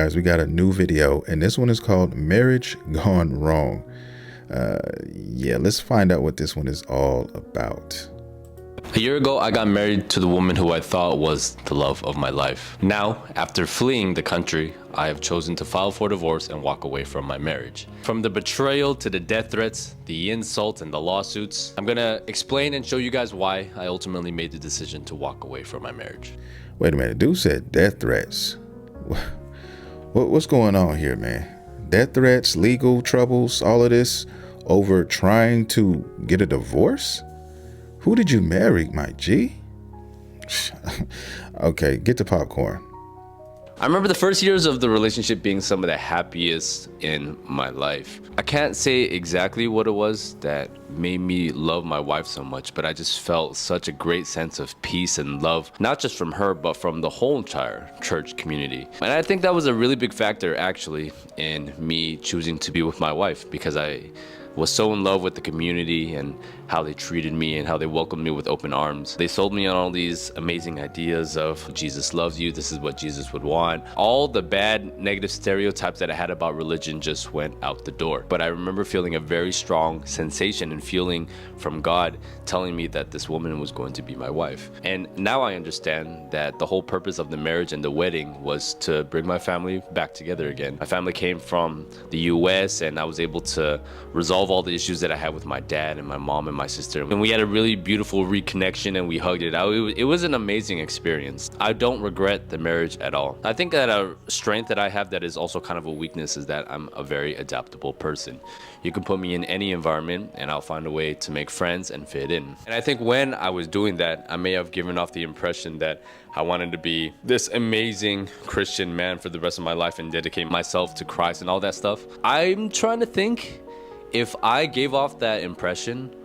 guys, we got a new video, and this one is called Marriage Gone Wrong. Yeah, let's find out what this one is all about. A year ago, I got married to the woman who I thought was the love of my life. Now, after fleeing the country, I have chosen to file for divorce and walk away from my marriage. From the betrayal to the death threats, the insults, and the lawsuits, I'm gonna explain and show you guys why I ultimately made the decision to walk away from my marriage. Wait a minute, dude said death threats. What's going on here, man? Death threats, legal troubles, all of this over trying to get a divorce? Who did you marry, my G? Okay, get the popcorn. I remember the first years of the relationship being some of the happiest in my life. I can't say exactly what it was that made me love my wife so much, but I just felt such a great sense of peace and love, not just from her, but from the whole entire church community. And I think that was a really big factor, actually, in me choosing to be with my wife, because I was so in love with the community and how they treated me and how they welcomed me with open arms. They sold me on all these amazing ideas of Jesus loves you, this is what Jesus would want. All the bad, negative stereotypes that I had about religion just went out the door. But I remember feeling a very strong sensation and feeling from God telling me that this woman was going to be my wife. And now I understand that the whole purpose of the marriage and the wedding was to bring my family back together again. My family came from the US, and I was able to resolve all the issues that I had with my dad and my mom and my sister. And we had a really beautiful reconnection, and we hugged it out. It was an amazing experience. I don't regret the marriage at all. I think that a strength that I have that is also kind of a weakness is that I'm a very adaptable person. You can put me in any environment and I'll find a way to make friends and fit in. And I think when I was doing that, I may have given off the impression that I wanted to be this amazing Christian man for the rest of my life and dedicate myself to Christ and all that stuff. I'm trying to think if I gave off that impression,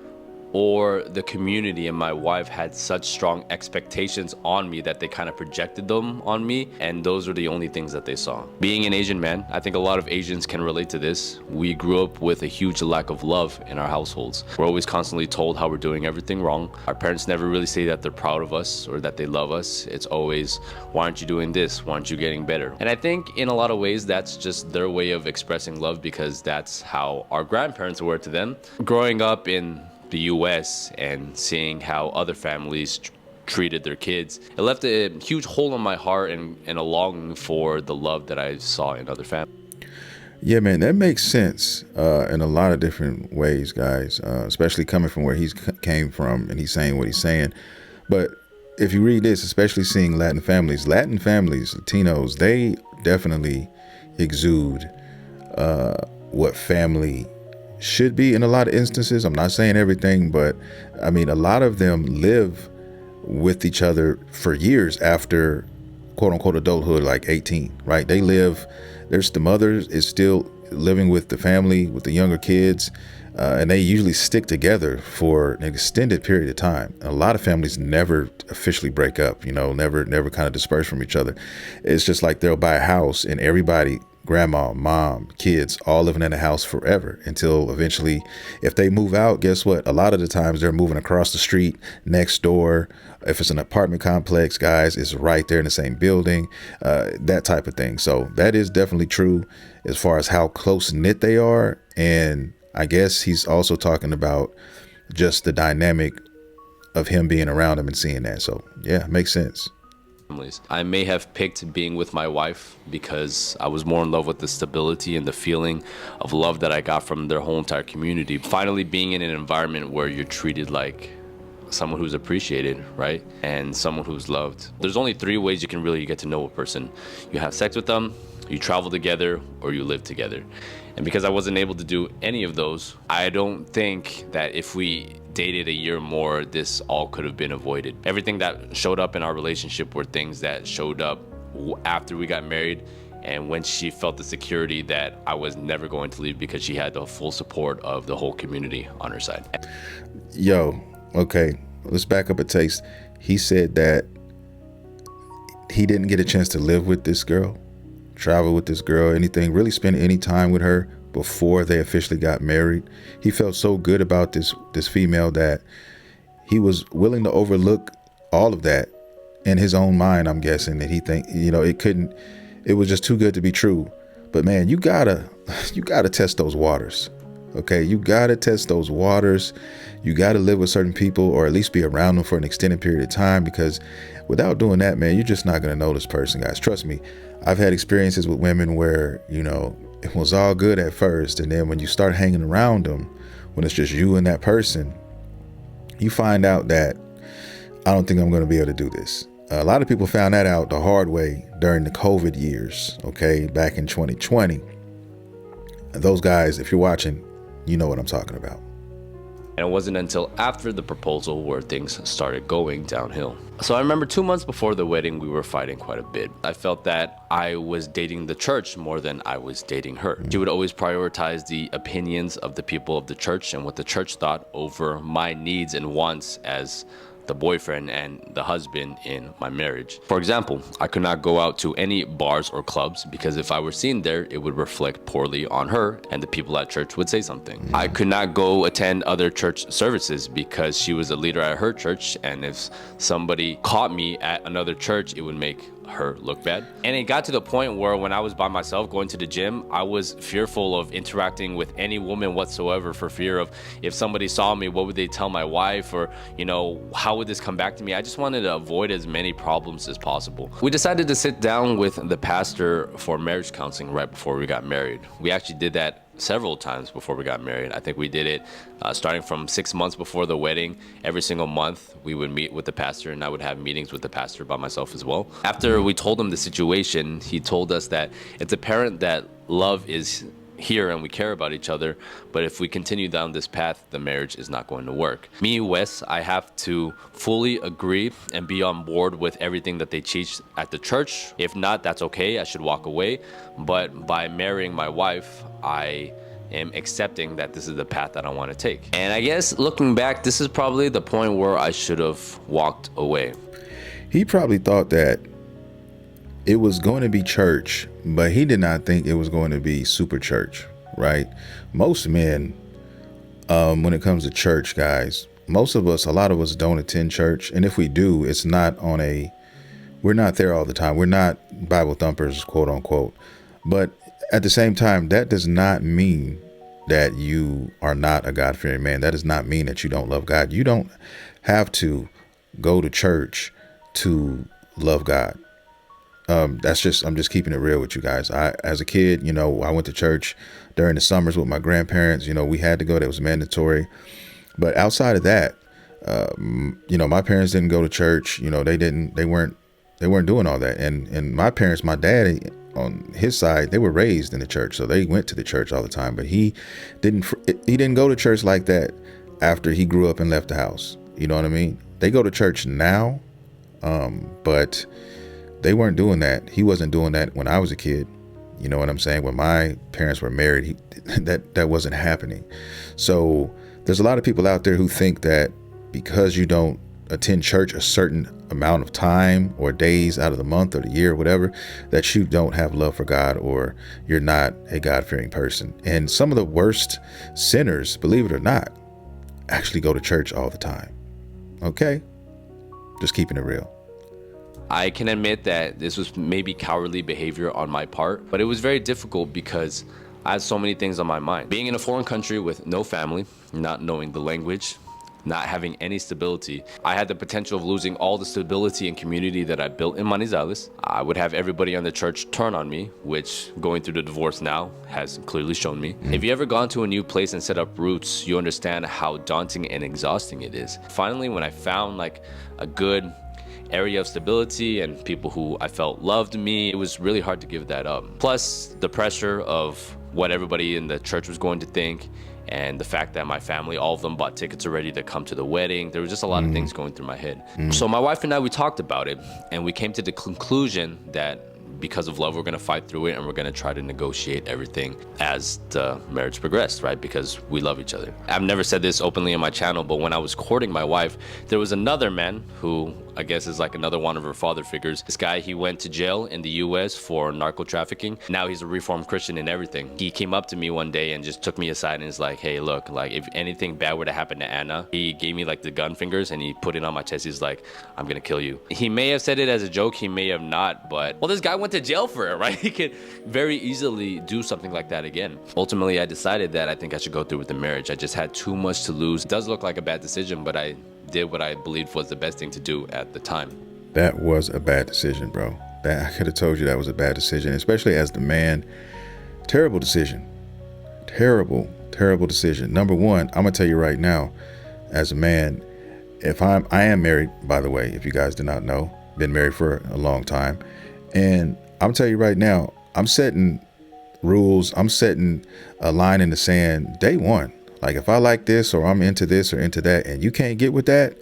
or the community and my wife had such strong expectations on me that they kind of projected them on me, and those were the only things that they saw. Being an Asian man, I think a lot of Asians can relate to this. We grew up with a huge lack of love in our households. We're always constantly told how we're doing everything wrong. Our parents never really say that they're proud of us or that they love us. It's always, why aren't you doing this? Why aren't you getting better? And I think in a lot of ways that's just their way of expressing love, because that's how our grandparents were to them. Growing up in the US and seeing how other families treated their kids, it left a huge hole in my heart and a longing for the love that I saw in other families. Yeah, man, that makes sense in a lot of different ways, guys, especially coming from where he came from and he's saying what he's saying. But if you read this, especially seeing Latin families, Latinos, they definitely exude what family should be in a lot of instances. I'm not saying everything, but I mean, a lot of them live with each other for years after quote unquote adulthood, like 18, right? There's the mother is still living with the family, with the younger kids, and they usually stick together for an extended period of time. A lot of families never officially break up, never kind of disperse from each other. It's just like they'll buy a house and everybody, grandma, mom, kids, all living in a house forever until eventually, if they move out, guess what? A lot of the times they're moving across the street, next door. If it's an apartment complex, guys, it's right there in the same building, that type of thing. So that is definitely true as far as how close knit they are. And I guess he's also talking about just the dynamic of him being around him and seeing that. So yeah, makes sense. I may have picked being with my wife because I was more in love with the stability and the feeling of love that I got from their whole entire community. Finally being in an environment where you're treated like someone who's appreciated, right? And someone who's loved. There's only 3 ways you can really get to know a person. You have sex with them, you travel together, or you live together. And because I wasn't able to do any of those, I don't think that if we dated a year more, this all could have been avoided. Everything that showed up in our relationship were things that showed up after we got married, and when she felt the security that I was never going to leave because she had the full support of the whole community on her side. Yo, okay, let's back up a taste. He said that he didn't get a chance to live with this girl, travel with this girl, anything, really spend any time with her before they officially got married. He felt so good about this female that he was willing to overlook all of that in his own mind. I'm guessing that he think, it couldn't It was just too good to be true. But man, you gotta you gotta test those waters. Okay, you gotta test those waters. You gotta live with certain people, or at least be around them for an extended period of time, because without doing that, man, you're just not gonna know this person, guys. Trust me. I've had experiences with women where, it was all good at first, and then when you start hanging around them, when it's just you and that person, you find out that I don't think I'm going to be able to do this. A lot of people found that out the hard way during the COVID years, okay, back in 2020. And those guys, if you're watching, you know what I'm talking about. And it wasn't until after the proposal where things started going downhill. So I remember 2 months before the wedding, we were fighting quite a bit. I felt that I was dating the church more than I was dating her. She would always prioritize the opinions of the people of the church and what the church thought over my needs and wants as the boyfriend and the husband in my marriage. For example, I could not go out to any bars or clubs because if I were seen there, it would reflect poorly on her and the people at church would say something. I could not go attend other church services because she was a leader at her church, and if somebody caught me at another church, it would make her look bad. And it got to the point where when I was by myself going to the gym, I was fearful of interacting with any woman whatsoever for fear of if somebody saw me, what would they tell my wife, or how would this come back to me? I just wanted to avoid as many problems as possible. We decided to sit down with the pastor for marriage counseling right before we got married. We actually did that several times before we got married. I think we did it starting from 6 months before the wedding. Every single month we would meet with the pastor, and I would have meetings with the pastor by myself as well. After we told him the situation, he told us that it's apparent that love is here and we care about each other, but if we continue down this path, the marriage is not going to work. Me, Wes, I have to fully agree and be on board with everything that they teach at the church. If not, that's okay, I should walk away. But by marrying my wife, I am accepting that this is the path that I want to take. And I guess looking back, this is probably the point where I should have walked away. He probably thought that it was going to be church, but he did not think it was going to be super church, right? Most men, when it comes to church, guys, most of us, a lot of us don't attend church. And if we do, it's not we're not there all the time. We're not Bible thumpers, quote unquote. But at the same time, that does not mean that you are not a God-fearing man. That does not mean that you don't love God. You don't have to go to church to love God. I'm just keeping it real with you guys. As a kid, I went to church during the summers with my grandparents. We had to go. That was mandatory. But outside of that, my parents didn't go to church. They weren't doing all that. And my parents, my dad on his side, they were raised in the church. So they went to the church all the time, but he didn't go to church like that after he grew up and left the house. You know what I mean? They go to church now, but they weren't doing that. He wasn't doing that when I was a kid. You know what I'm saying? When my parents were married, that wasn't happening. So there's a lot of people out there who think that because you don't attend church a certain amount of time or days out of the month or the year or whatever, that you don't have love for God or you're not a God-fearing person. And some of the worst sinners, believe it or not, actually go to church all the time. Okay? Just keeping it real. I can admit that this was maybe cowardly behavior on my part, but it was very difficult because I had so many things on my mind. Being in a foreign country with no family, not knowing the language, not having any stability, I had the potential of losing all the stability and community that I built in Manizales. I would have everybody on the church turn on me, which going through the divorce now has clearly shown me. If you ever gone to a new place and set up roots, you understand how daunting and exhausting it is. Finally, when I found a good area of stability and people who I felt loved me, it was really hard to give that up. Plus the pressure of what everybody in the church was going to think, and the fact that my family, all of them bought tickets already to come to the wedding. There was just a lot of things going through my head. So my wife and I, we talked about it, and we came to the conclusion that because of love, we're gonna fight through it and we're gonna try to negotiate everything as the marriage progressed, right? Because we love each other. I've never said this openly on my channel, but when I was courting my wife, there was another man who I guess is like another one of her father figures. This guy, he went to jail in the US for narco trafficking. Now he's a reformed Christian and everything. He came up to me one day and just took me aside and is like, hey, look, like if anything bad were to happen to Anna, he gave me like the gun fingers and he put it on my chest. He's like, I'm gonna kill you. He may have said it as a joke, he may have not, but well, this guy went to jail for it, right? He could very easily do something like that again. Ultimately, I decided that I think I should go through with the marriage. I just had too much to lose. It does look like a bad decision, but I did what I believed was the best thing to do at the time. That was a bad decision, bro. That I could have told you that was a bad decision, especially as the man. Terrible decision. Terrible decision. Number one, I'm gonna tell you right now, as a man, I am married, by the way, if you guys did not know, been married for a long time. And I'm telling you right now, I'm setting rules. I'm setting a line in the sand day one. Like if I like this or I'm into this or into that and you can't get with that,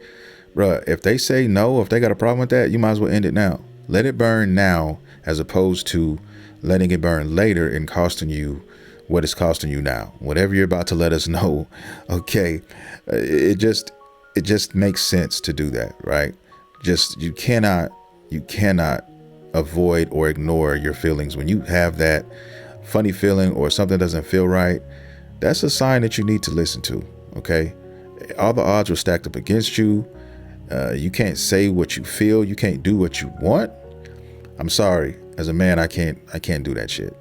bruh, if they say no, if they got a problem with that, you might as well end it now. Let it burn now as opposed to letting it burn later and costing you what it's costing you now. Whatever you're about to let us know, okay, it just makes sense to do that, right? Just you cannot avoid or ignore your feelings. When you have that funny feeling or something doesn't feel right, that's a sign that you need to listen to, okay? All the odds were stacked up against you. You can't say what you feel. You can't do what you want. I'm sorry. As a man, I can't do that shit.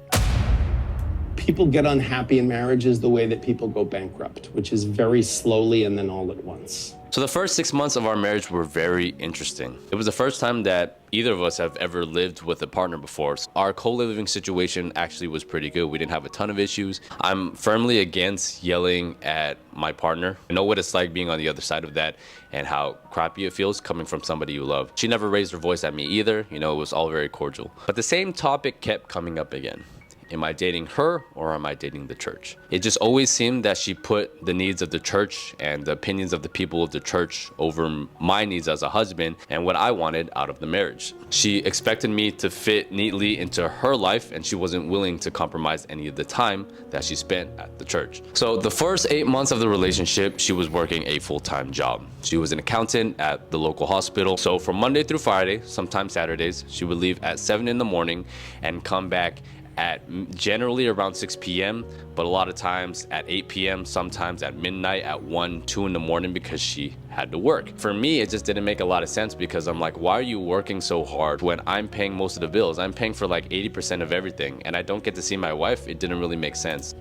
People get unhappy in marriages the way that people go bankrupt, which is very slowly and then all at once. So the first 6 months of our marriage were very interesting. It was the first time that either of us have ever lived with a partner before. So our co-living situation actually was pretty good. We didn't have a ton of issues. I'm firmly against yelling at my partner. I know what it's like being on the other side of that and how crappy it feels coming from somebody you love. She never raised her voice at me either. You know, it was all very cordial. But the same topic kept coming up again. Am I dating her or am I dating the church? It just always seemed that she put the needs of the church and the opinions of the people of the church over my needs as a husband and what I wanted out of the marriage. She expected me to fit neatly into her life and she wasn't willing to compromise any of the time that she spent at the church. So the first 8 months of the relationship, she was working a full-time job. She was an accountant at the local hospital. So from Monday through Friday, sometimes Saturdays, she would leave at 7 in the morning and come back at generally around 6 p.m., but a lot of times at 8 p.m., sometimes at midnight, at 1, 2 in the morning because she had to work. For me, it just didn't make a lot of sense because I'm like, why are you working so hard when I'm paying most of the bills? I'm paying for like 80% of everything and I don't get to see my wife. It didn't really make sense.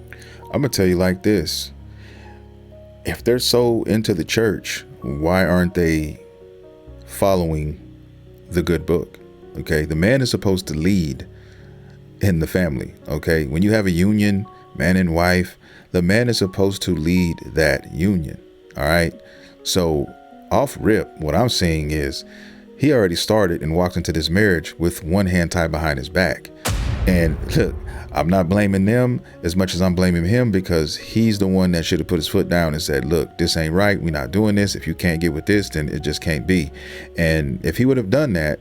I'm gonna tell you like this. If they're so into the church, why aren't they following the good book? Okay, the man is supposed to lead in the family. Okay, when you have a union, man and wife, the man is supposed to lead that union. All right, so off rip, what I'm saying is he already started and walked into this marriage with one hand tied behind his back. And look, I'm not blaming them as much as I'm blaming him because he's the one that should have put his foot down and said, look, this ain't right, we're not doing this. If you can't get with this, then it just can't be. And if he would have done that,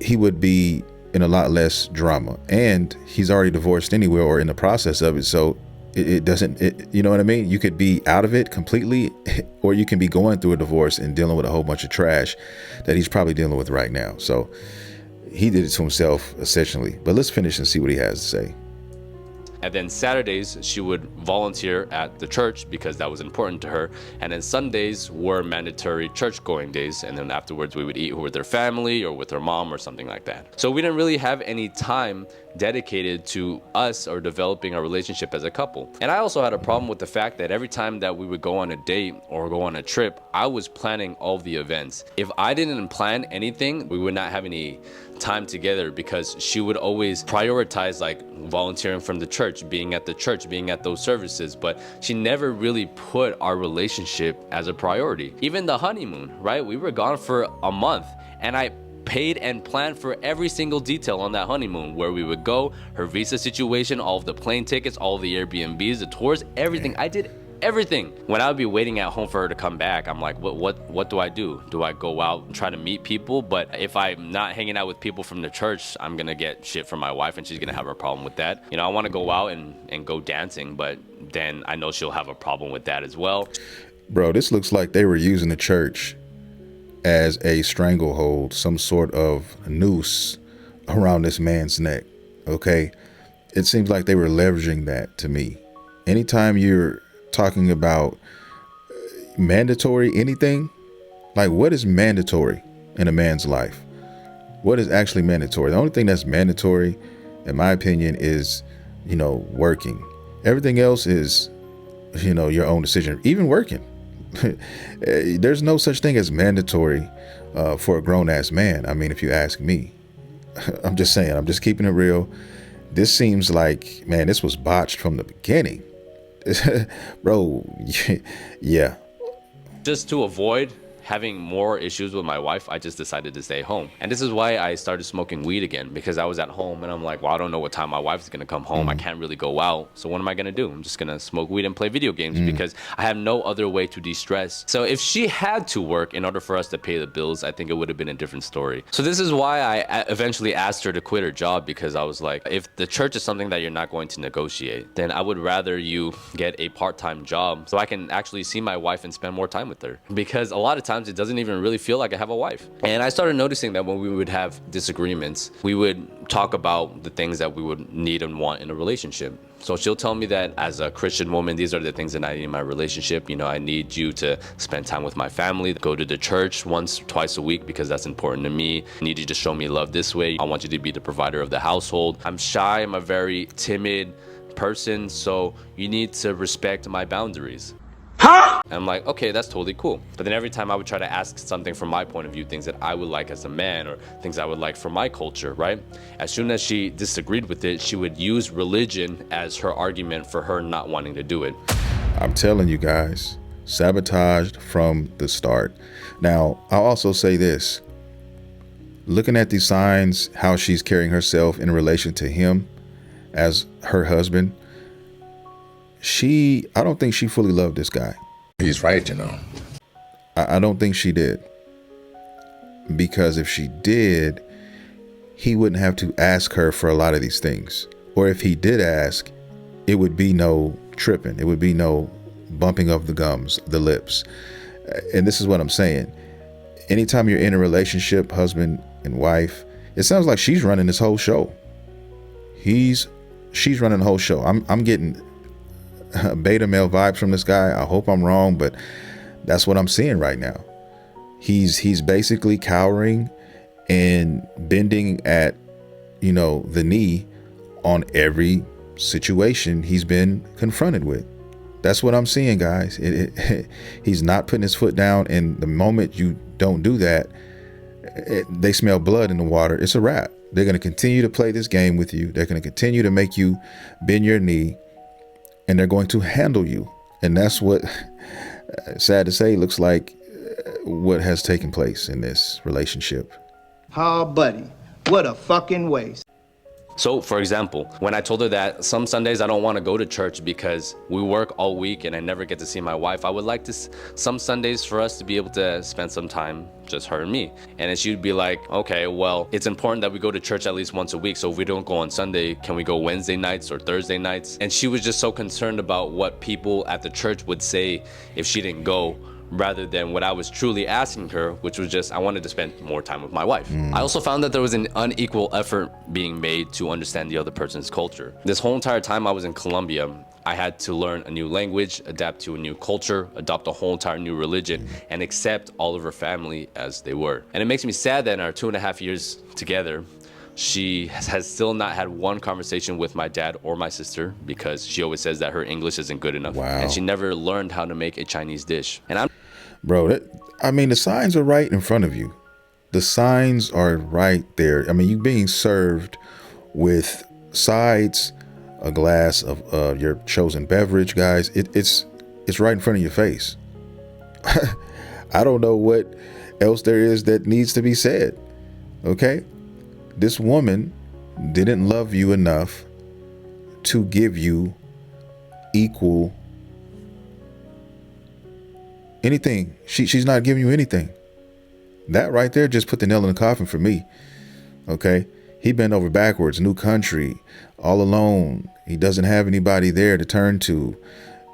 he would be in a lot less drama, and he's already divorced anyway or in the process of it, so it doesn't, you know what I mean? You could be out of it completely or you can be going through a divorce and dealing with a whole bunch of trash that he's probably dealing with right now. So he did it to himself essentially. But let's finish and see what he has to say. And then Saturdays, she would volunteer at the church because that was important to her. And then Sundays were mandatory church going days. And then afterwards we would eat with her family or with her mom or something like that. So we didn't really have any time dedicated to us or developing a relationship as a couple. And I also had a problem with the fact that every time that we would go on a date or go on a trip, I was planning all the events. If I didn't plan anything, we would not have any time together because she would always prioritize like volunteering from the church, being at the church, being at those services, but she never really put our relationship as a priority. Even the honeymoon, right? We were gone for a month and I paid and planned for every single detail on that honeymoon, where we would go, her visa situation, all of the plane tickets, all of the Airbnbs, the tours, everything. I did everything. When I would be waiting at home for her to come back, I'm like, what do I do? Do I go out and try to meet people? But if I'm not hanging out with people from the church, I'm gonna get shit from my wife and she's gonna have a problem with that. You know, I want to go out and go dancing, but then I know she'll have a problem with that as well. Bro, this looks like they were using the church as a stranglehold, some sort of noose around this man's neck. Okay. It seems like they were leveraging that to me. Anytime you're talking about mandatory anything, like what is mandatory in a man's life? What is actually mandatory? The only thing that's mandatory, in my opinion, is, working. Everything else is, your own decision, even working. There's no such thing as mandatory for a grown ass man. I mean, if you ask me, I'm just saying, I'm just keeping it real. This seems like, man, this was botched from the beginning. Bro, yeah. Just to avoid having more issues with my wife, I just decided to stay home. And this is why I started smoking weed again, because I was at home and I'm like, well, I don't know what time my wife's gonna come home. I can't really go out. So what am I gonna do? I'm just gonna smoke weed and play video games because I have no other way to de-stress. So if she had to work in order for us to pay the bills, I think it would have been a different story. So this is why I eventually asked her to quit her job, because I was like, if the church is something that you're not going to negotiate, then I would rather you get a part-time job so I can actually see my wife and spend more time with her. Because a lot of times it doesn't even really feel like I have a wife. And I started noticing that when we would have disagreements, we would talk about the things that we would need and want in a relationship. So she'll tell me that as a Christian woman, these are the things that I need in my relationship. I need you to spend time with my family, go to the church once, twice a week because that's important to me. I need you to show me love this way. I want you to be the provider of the household. I'm shy, I'm a very timid person, so you need to respect my boundaries. And I'm like, okay, that's totally cool. But then every time I would try to ask something from my point of view, things that I would like as a man or things I would like for my culture, right? As soon as she disagreed with it, she would use religion as her argument for her not wanting to do it. I'm telling you guys, sabotaged from the start. Now, I'll also say this. Looking at these signs, how she's carrying herself in relation to him as her husband, I don't think she fully loved this guy. He's right, I don't think she did. Because if she did, he wouldn't have to ask her for a lot of these things. Or if he did ask, it would be no tripping. It would be no bumping of the gums, the lips. And this is what I'm saying. Anytime you're in a relationship, husband and wife, it sounds like she's running this whole show. She's running the whole show. I'm getting beta male vibes from this guy. I hope I'm wrong, but that's what I'm seeing right now. He's basically cowering and bending at, the knee on every situation he's been confronted with. That's what I'm seeing, guys. He's not putting his foot down, and the moment you don't do that, they smell blood in the water. It's a wrap. They're going to continue to play this game with you. They're going to continue to make you bend your knee, and they're going to handle you. And that's what, sad to say, looks like what has taken place in this relationship. Oh, buddy, what a fucking waste. So, for example, when I told her that some Sundays I don't want to go to church because we work all week and I never get to see my wife, I would like to some Sundays for us to be able to spend some time, just her and me. And then she'd be like, okay, well, it's important that we go to church at least once a week. So if we don't go on Sunday, can we go Wednesday nights or Thursday nights? And she was just so concerned about what people at the church would say if she didn't go, rather than what I was truly asking her, which was just, I wanted to spend more time with my wife. I also found that there was an unequal effort being made to understand the other person's culture. This whole entire time I was in Colombia, I had to learn a new language, adapt to a new culture, adopt a whole entire new religion, and accept all of her family as they were. And it makes me sad that in our 2.5 years together, she has still not had one conversation with my dad or my sister because she always says that her English isn't good enough. Wow. And she never learned how to make a Chinese dish. And Bro, the signs are right in front of you. The signs are right there. I mean, you being served with sides, a glass of your chosen beverage, guys. It's right in front of your face. I don't know what else there is that needs to be said. Okay? This woman didn't love you enough to give you equal anything. She's not giving you anything. That right there just put the nail in the coffin for me. Okay? He bent over backwards, new country, all alone. He doesn't have anybody there to turn to.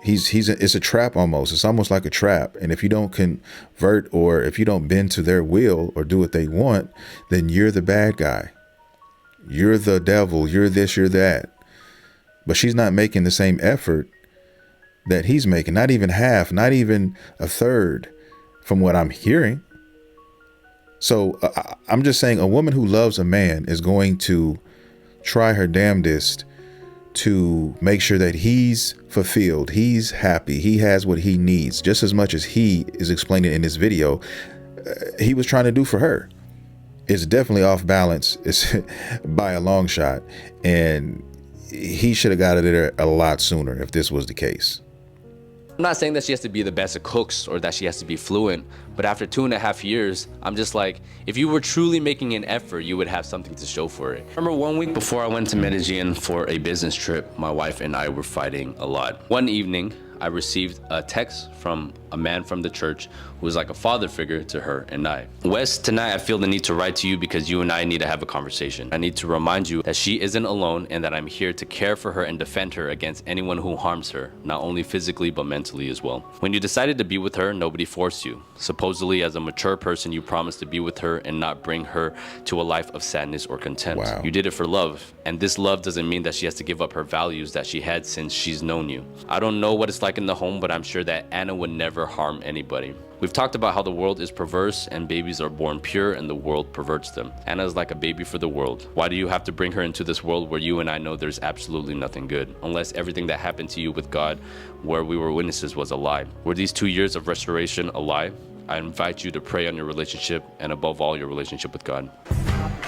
It's a trap almost. It's almost like a trap. And if you don't convert, or if you don't bend to their will or do what they want, then you're the bad guy. You're the devil. You're this, you're that. But she's not making the same effort that he's making. Not even half, not even a third from what I'm hearing. So I'm just saying, a woman who loves a man is going to try her damnedest to make sure that he's fulfilled, he's happy, he has what he needs, just as much as he is explaining in this video he was trying to do for her. It's definitely off balance. It's by a long shot, and he should have got it there a lot sooner if this was the case. I'm not saying that she has to be the best of cooks or that she has to be fluent, but after 2.5 years, I'm just like, if you were truly making an effort, you would have something to show for it. Remember 1 week before I went to Medellin for a business trip, my wife and I were fighting a lot. One evening, I received a text from a man from the church who was like a father figure to her and I. Wes, tonight I feel the need to write to you because you and I need to have a conversation. I need to remind you that she isn't alone and that I'm here to care for her and defend her against anyone who harms her, not only physically but mentally as well. When you decided to be with her, nobody forced you. Supposedly, as a mature person, you promised to be with her and not bring her to a life of sadness or contempt. Wow. You did it for love, and this love doesn't mean that she has to give up her values that she had since she's known you. I don't know what it's like in the home, but I'm sure that Anna would never harm anybody. We've talked about how the world is perverse and babies are born pure and the world perverts them. Anna is like a baby for the world. Why do you have to bring her into this world where you and I know there's absolutely nothing good? Unless everything that happened to you with God, where we were witnesses, was a lie. Were these 2 years of restoration a lie? I invite you to pray on your relationship and above all your relationship with God.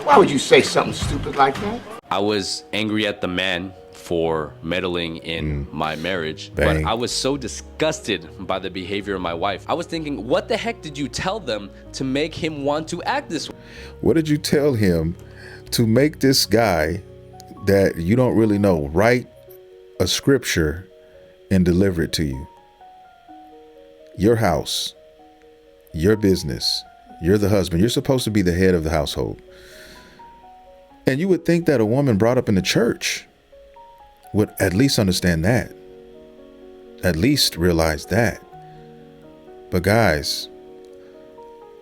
Why would you say something stupid like that? I was angry at the man for meddling in my marriage, Bang. but I was so disgusted by the behavior of my wife. I was thinking, what the heck did you tell them to make him want to act this way? What did you tell him to make this guy that you don't really know write a scripture and deliver it to you? Your house, your business, you're the husband. You're supposed to be the head of the household. And you would think that a woman brought up in the church would at least understand that, at least realize that. But guys,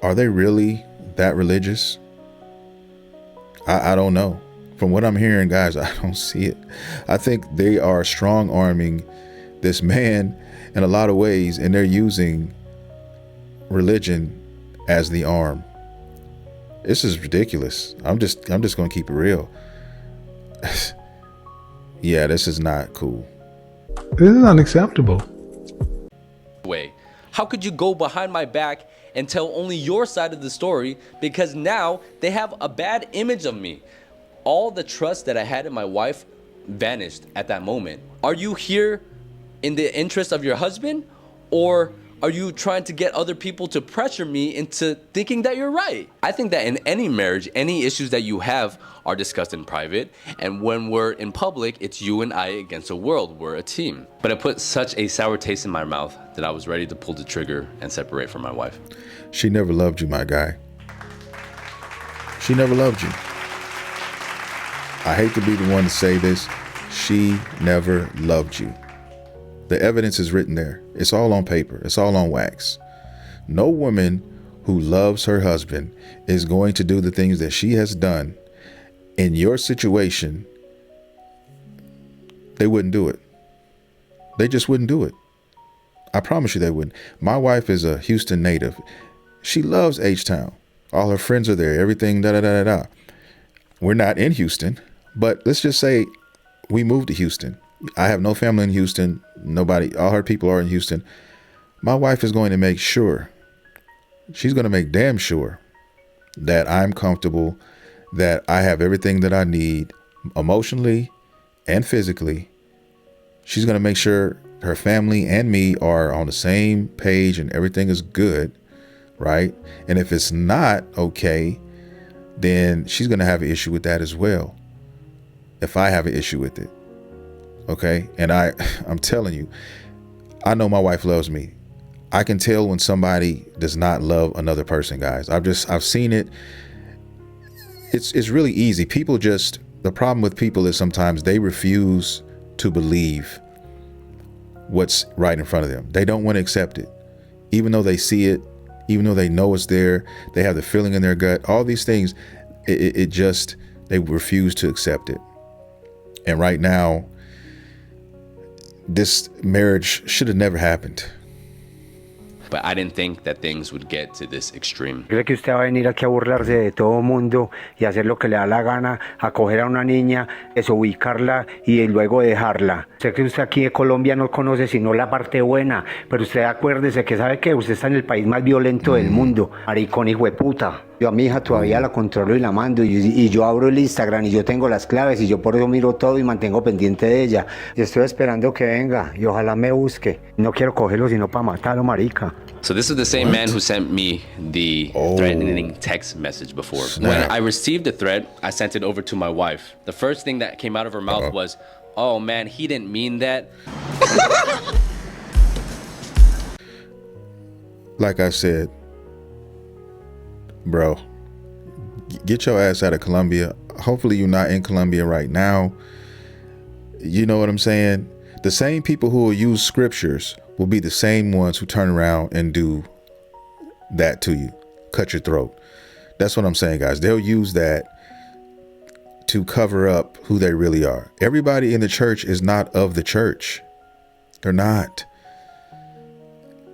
are they really that religious? I don't know. From what I'm hearing, guys, I don't see it. I think they are strong arming this man in a lot of ways, and they're using religion as the arm. This is ridiculous. I'm just gonna keep it real. Yeah, this is not cool. This is unacceptable. Way. How could you go behind my back and tell only your side of the story, because now they have a bad image of me? All the trust that I had in my wife vanished at that moment. Are you here in the interest of your husband, or are you trying to get other people to pressure me into thinking that you're right? I think that in any marriage, any issues that you have are discussed in private, and when we're in public, it's you and I against the world. We're a team. But it put such a sour taste in my mouth that I was ready to pull the trigger and separate from my wife. She never loved you, my guy. She never loved you. I hate to be the one to say this. She never loved you. The evidence is written there. It's all on paper. It's all on wax. No woman who loves her husband is going to do the things that she has done in your situation. They wouldn't do it. They just wouldn't do it. I promise you they wouldn't. My wife is a Houston native. She loves H-Town. All her friends are there. Everything, da-da-da-da-da. We're not in Houston, but let's just say we moved to Houston. I have no family in Houston. Nobody, all her people are in Houston. My wife is going to make sure, she's going to make damn sure that I'm comfortable, that I have everything that I need emotionally and physically. She's going to make sure her family and me are on the same page and everything is good, right? And if it's not okay, then she's going to have an issue with that as well, if I have an issue with it. Okay. And I'm telling you, I know my wife loves me. I can tell when somebody does not love another person, guys. I've seen it. It's really easy. The problem with people is sometimes they refuse to believe what's right in front of them. They don't want to accept it, even though they see it, even though they know it's there. They have the feeling in their gut. All these things, it just, they refuse to accept it. And right now, this marriage should have never happened. But I didn't think that things would get to this extreme. ¿Cree que usted va a venir aquí a burlarse de todo mundo y hacer lo que le da la gana, a coger a una niña, desubicarla y luego dejarla? Sé que usted aquí en Colombia no conoce sino la parte buena, pero usted acuérdese que sabe que usted está en el país más violento del mundo. Maricón, hijo de puta. Yo a mi hija todavía la controlo y la mando y yo abro el Instagram y yo tengo las claves y yo por eso miro todo y mantengo pendiente de ella. Y estoy esperando que venga y ojalá me busque. No quiero cogerlo sino para matarlo, marica. So this is the same man who sent me the threatening text message before. When I received the threat, I sent it over to my wife. The first thing that came out of her mouth was, "Oh man, he didn't mean that." Like I said, bro, get your ass out of Colombia. Hopefully you're not in Colombia right now. You know what I'm saying? The same people who will use scriptures will be the same ones who turn around and do that to you, cut your throat. That's what I'm saying, guys. They'll use that to cover up who they really are. Everybody in the church is not of the church. They're not.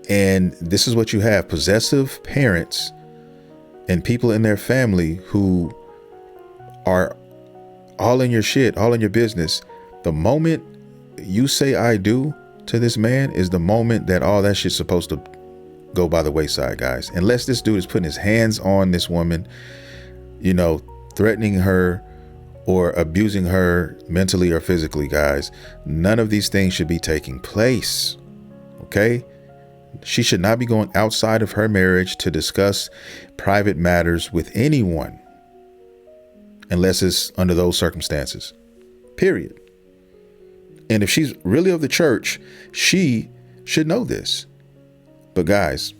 And this is what you have: possessive parents and people in their family who are all in your shit, all in your business. The moment you say I do to this man is the moment that all that shit's supposed to go by the wayside, guys. Unless this dude is putting his hands on this woman, you know, threatening her or abusing her mentally or physically, guys, none of these things should be taking place. Okay? She should not be going outside of her marriage to discuss private matters with anyone unless it's under those circumstances. Period. And if she's really of the church, she should know this. But guys,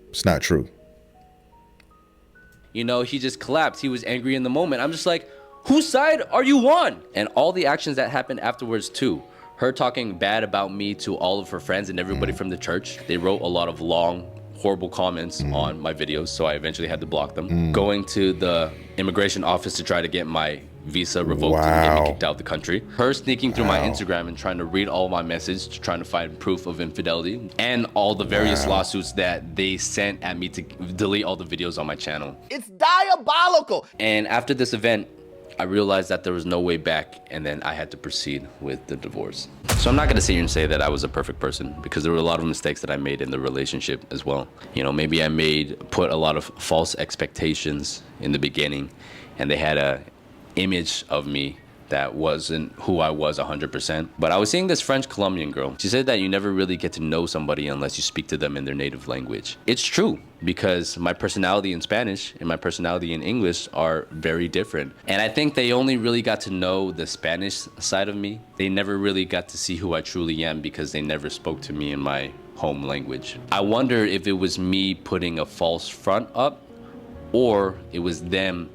it's not true. You know, he just collapsed. He was angry in the moment. I'm just like, whose side are you on? And all the actions that happened afterwards too. Her talking bad about me to all of her friends and everybody from the church. They wrote a lot of long, horrible comments on my videos, so I eventually had to block them. Going to the immigration office to try to get my visa revoked and get me kicked out of the country. Her sneaking through my Instagram and trying to read all my messages, trying to find proof of infidelity, and all the various lawsuits that they sent at me to delete all the videos on my channel. It's diabolical. And after this event, I realized that there was no way back, and then I had to proceed with the divorce. So I'm not gonna sit here and say that I was a perfect person, because there were a lot of mistakes that I made in the relationship as well. You know, maybe I put a lot of false expectations in the beginning, and they had a image of me that wasn't who I was 100%. But I was seeing this French Colombian girl. She said that you never really get to know somebody unless you speak to them in their native language. It's true, because my personality in Spanish and my personality in English are very different. And I think they only really got to know the Spanish side of me. They never really got to see who I truly am because they never spoke to me in my home language. I wonder if it was me putting a false front up, or it was them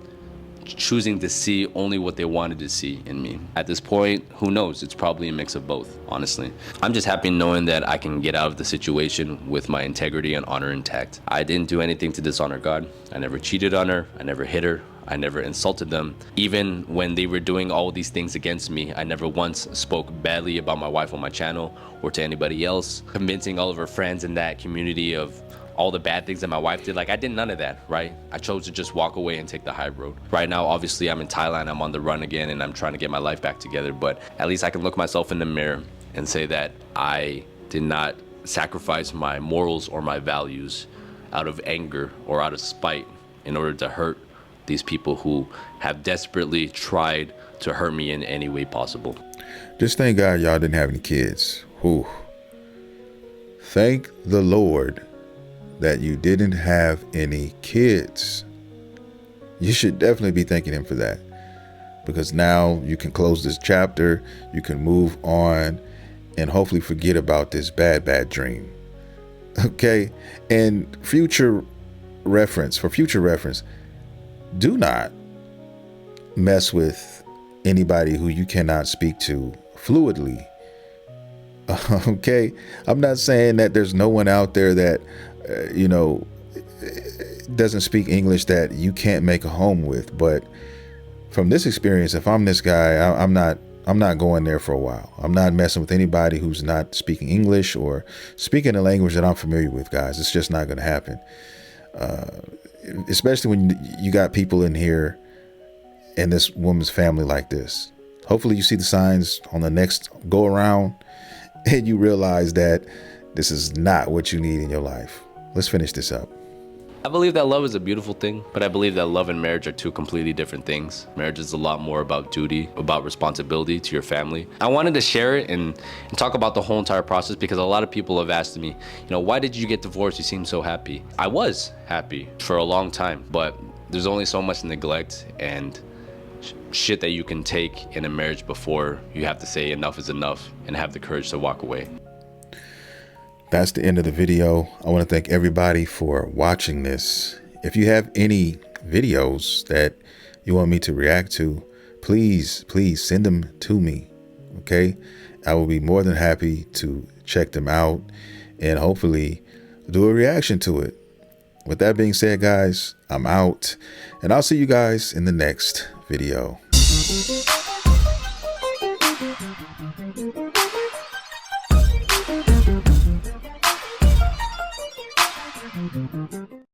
choosing to see only what they wanted to see in me. At this point, who knows? It's probably a mix of both, honestly. I'm just happy knowing that I can get out of the situation with my integrity and honor intact. I didn't do anything to dishonor God. I never cheated on her. I never hit her. I never insulted them. Even when they were doing all these things against me, I never once spoke badly about my wife on my channel or to anybody else, convincing all of her friends in that community of all the bad things that my wife did. Like, I did none of that, right? I chose to just walk away and take the high road. Right now, obviously, I'm in Thailand. I'm on the run again, and I'm trying to get my life back together. But at least I can look myself in the mirror and say that I did not sacrifice my morals or my values out of anger or out of spite in order to hurt these people who have desperately tried to hurt me in any way possible. Just thank God y'all didn't have any kids. Whew. Thank the Lord that you didn't have any kids. You should definitely be thanking him for that, because now you can close this chapter, you can move on, and hopefully forget about this bad dream. Okay? And for future reference, do not mess with anybody who you cannot speak to fluidly Okay, I'm not saying that there's no one out there that doesn't speak English that you can't make a home with, but from this experience, if I'm this guy, I'm not going there for a while. I'm not messing with anybody who's not speaking English or speaking a language that I'm familiar with, guys. It's just not going to happen. Especially when you got people in here in this woman's family like this. Hopefully you see the signs on the next go around and you realize that this is not what you need in your life. Let's finish this up. I believe that love is a beautiful thing, but I believe that love and marriage are two completely different things. Marriage is a lot more about duty, about responsibility to your family. I wanted to share it and talk about the whole entire process because a lot of people have asked me, why did you get divorced? You seem so happy. I was happy for a long time, but there's only so much neglect and shit that you can take in a marriage before you have to say enough is enough and have the courage to walk away. That's the end of the video. I want to thank everybody for watching this. If you have any videos that you want me to react to, please send them to me. Okay, I will be more than happy to check them out and hopefully do a reaction to it. With that being said, guys, I'm out and I'll see you guys in the next video.